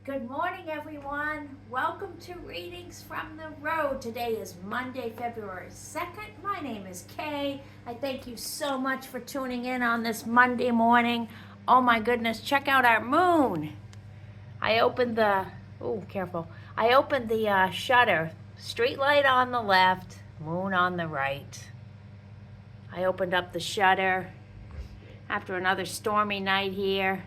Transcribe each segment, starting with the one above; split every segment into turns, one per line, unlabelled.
Good morning, everyone. Welcome to Readings from the Road. Today is Monday, February 2nd. My name is Kay. I thank you so much for tuning in on this Monday morning. Oh my goodness, check out our moon. I opened the, oh, careful. I opened the shutter. Street light on the left, moon on the right. I opened up the shutter after another stormy night here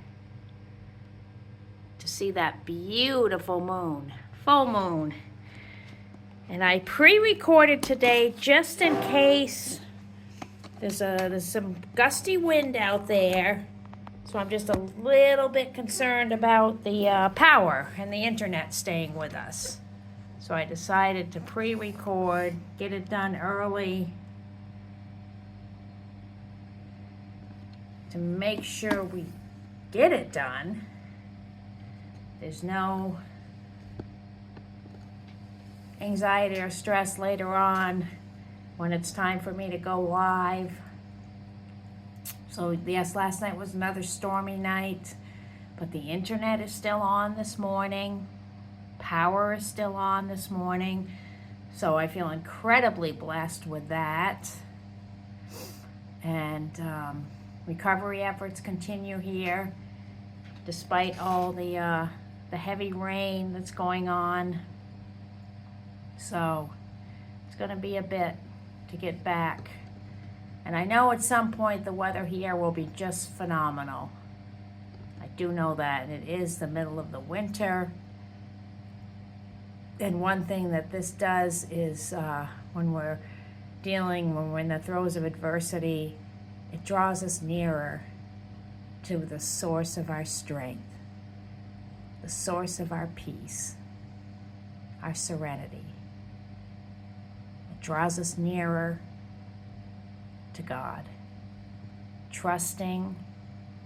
to see that beautiful moon, full moon. And I pre-recorded today just in case there's some gusty wind out there. So I'm just a little bit concerned about the power and the internet staying with us. So I decided to pre-record, get it done early to make sure we get it done. There's no anxiety or stress later on when it's time for me to go live. So yes, last night was another stormy night, but the internet is still on this morning. Power is still on this morning. So I feel incredibly blessed with that. And recovery efforts continue here, despite all the heavy rain that's going on. So it's going to be a bit to get back. And I know at some point the weather here will be just phenomenal. I do know that. And it is the middle of the winter. And one thing that this does is when we're in the throes of adversity, it draws us nearer to the source of our strength, the source of our peace, our serenity. It draws us nearer to God, trusting,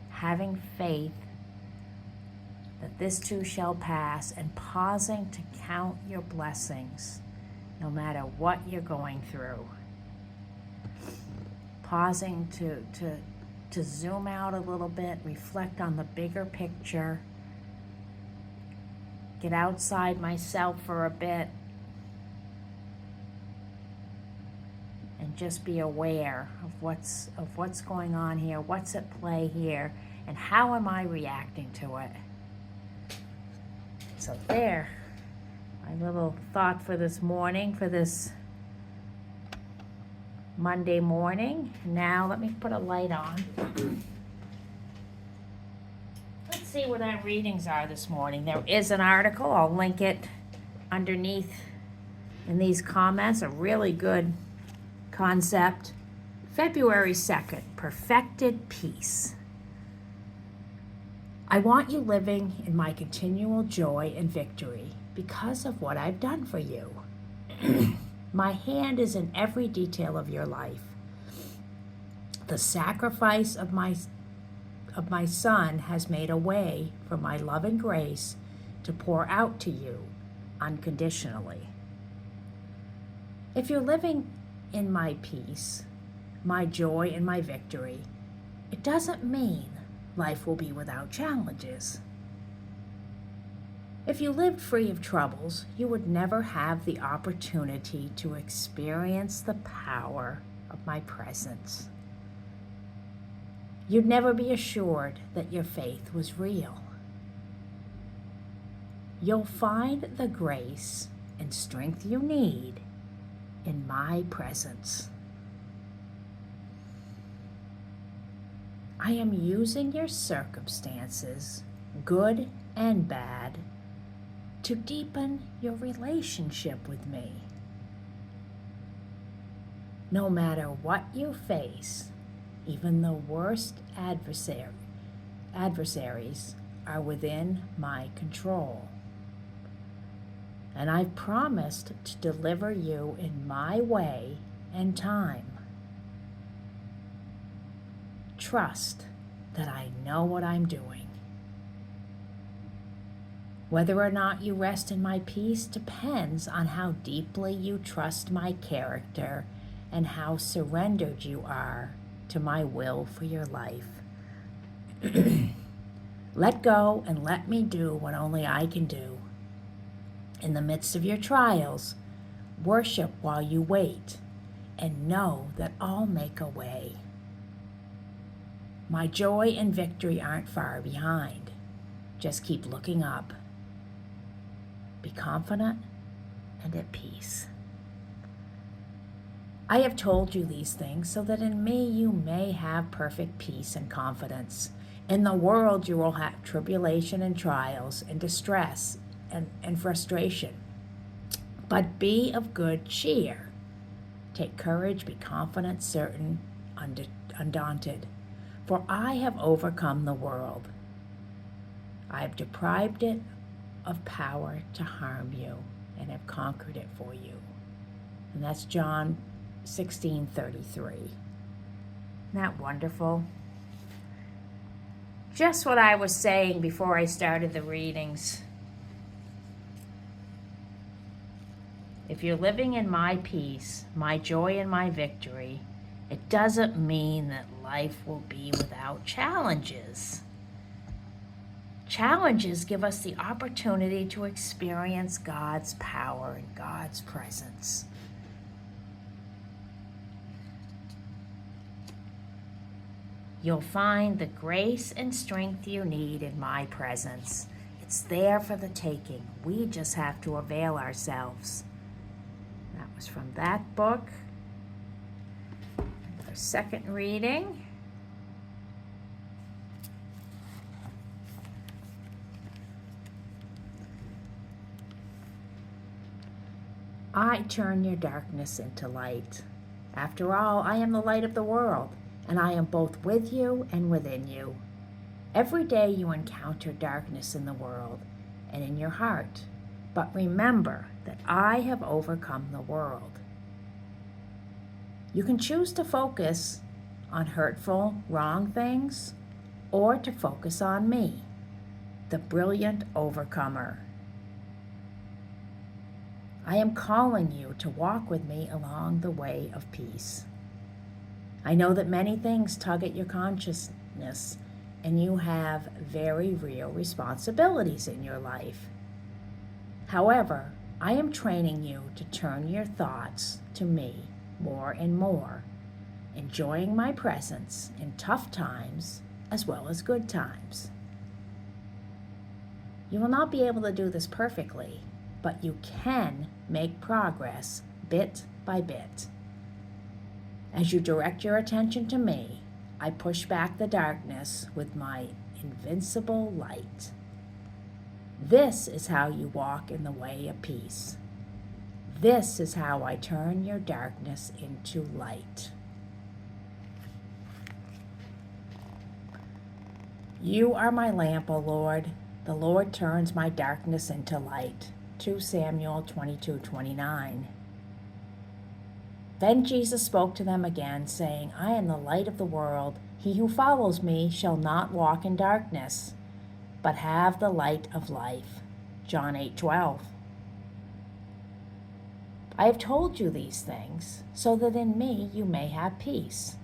having faith that this too shall pass, and pausing to count your blessings no matter what you're going through. Pausing to zoom out a little bit, reflect on the bigger picture, get outside myself for a bit, and just be aware of what's going on here, what's at play here, and how am I reacting to it. So there, my little thought for this morning, for this Monday morning. Now let me put a light on. Let's see what our readings are this morning. There is an article, I'll link it underneath in these comments, a really good concept. February 2nd, Perfected Peace. I want you living in my continual joy and victory because of what I've done for you. My hand is in every detail of your life. The sacrifice of my son has made a way for my love and grace to pour out to you unconditionally. If you're living in my peace, my joy, and my victory, it doesn't mean life will be without challenges. If you lived free of troubles, you would never have the opportunity to experience the power of my presence. You'd never be assured that your faith was real. You'll find the grace and strength you need in my presence. I am using your circumstances, good and bad, to deepen your relationship with me. No matter what you face, even the worst adversaries are within my control. And I've promised to deliver you in my way and time. Trust that I know what I'm doing. Whether or not you rest in my peace depends on how deeply you trust my character and how surrendered you are to my will for your life. Let go and let me do what only I can do. In the midst of your trials, worship while you wait, and know that I'll make a way. My joy and victory aren't far behind. Just keep looking up. Be confident and at peace. I have told you these things so that in me you may have perfect peace and confidence. In the world you will have tribulation and trials and distress and frustration. But be of good cheer. Take courage, be confident, certain, undaunted. For I have overcome the world. I have deprived it of power to harm you and have conquered it for you. And that's John 16:33. Isn't that wonderful? Just what I was saying before I started the readings. If you're living in my peace, my joy, and my victory, it doesn't mean that life will be without challenges. Challenges give us the opportunity to experience God's power and God's presence. You'll find the grace and strength you need in my presence. It's there for the taking. We just have to avail ourselves. That was from that book. Our second reading. I turn your darkness into light. After all, I am the light of the world, and I am both with you and within you. Every day you encounter darkness in the world and in your heart, but remember that I have overcome the world. You can choose to focus on hurtful, wrong things, or to focus on me, the brilliant overcomer. I am calling you to walk with me along the way of peace. I know that many things tug at your consciousness, and you have very real responsibilities in your life. However, I am training you to turn your thoughts to me more and more, enjoying my presence in tough times as well as good times. You will not be able to do this perfectly, but you can make progress bit by bit. As you direct your attention to me, I push back the darkness with my invincible light. This is how you walk in the way of peace. This is how I turn your darkness into light. You are my lamp, O Lord. The Lord turns my darkness into light. 2 Samuel 22:29. Then Jesus spoke to them again, saying, I am the light of the world. He who follows me shall not walk in darkness, but have the light of life. John 8:12. I have told you these things, so that in me you may have peace.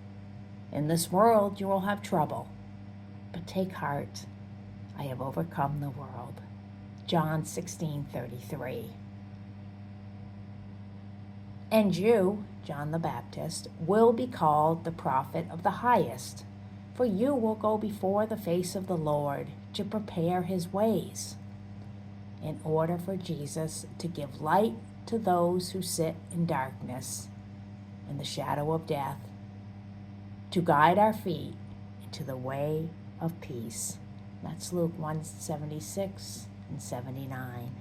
In this world you will have trouble, but take heart. I have overcome the world. John 16:33. And you, John the Baptist, will be called the prophet of the highest, for you will go before the face of the Lord to prepare his ways, in order for Jesus to give light to those who sit in darkness and the shadow of death, to guide our feet into the way of peace. That's Luke 1:76 and 79.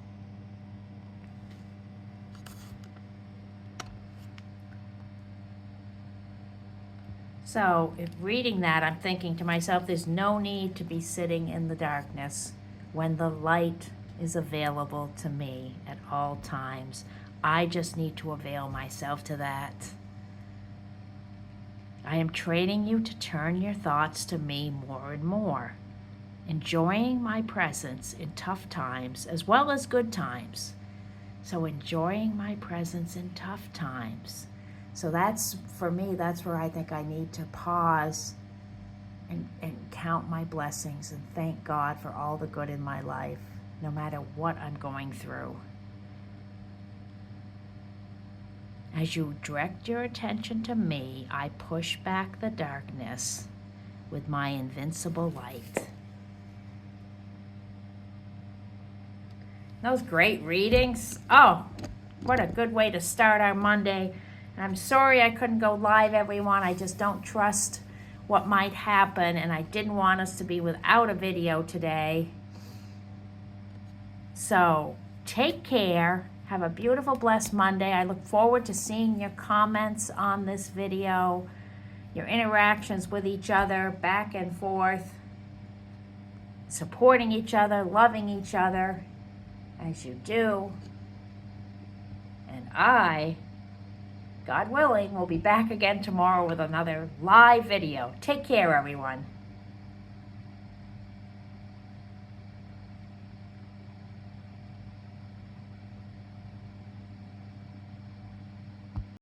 So, if reading that, I'm thinking to myself, there's no need to be sitting in the darkness when the light is available to me at all times. I just need to avail myself to that. I am training you to turn your thoughts to me more and more, enjoying my presence in tough times as well as good times. So enjoying my presence in tough times. So that's, for me, that's where I think I need to pause and count my blessings and thank God for all the good in my life, no matter what I'm going through. As you direct your attention to me, I push back the darkness with my invincible light. Those great readings. Oh, what a good way to start our Monday. And I'm sorry I couldn't go live, everyone. I just don't trust what might happen, and I didn't want us to be without a video today. So take care. Have a beautiful, blessed Monday. I look forward to seeing your comments on this video, your interactions with each other, back and forth, supporting each other, loving each other as you do. And I, God willing, will be back again tomorrow with another live video. Take care, everyone.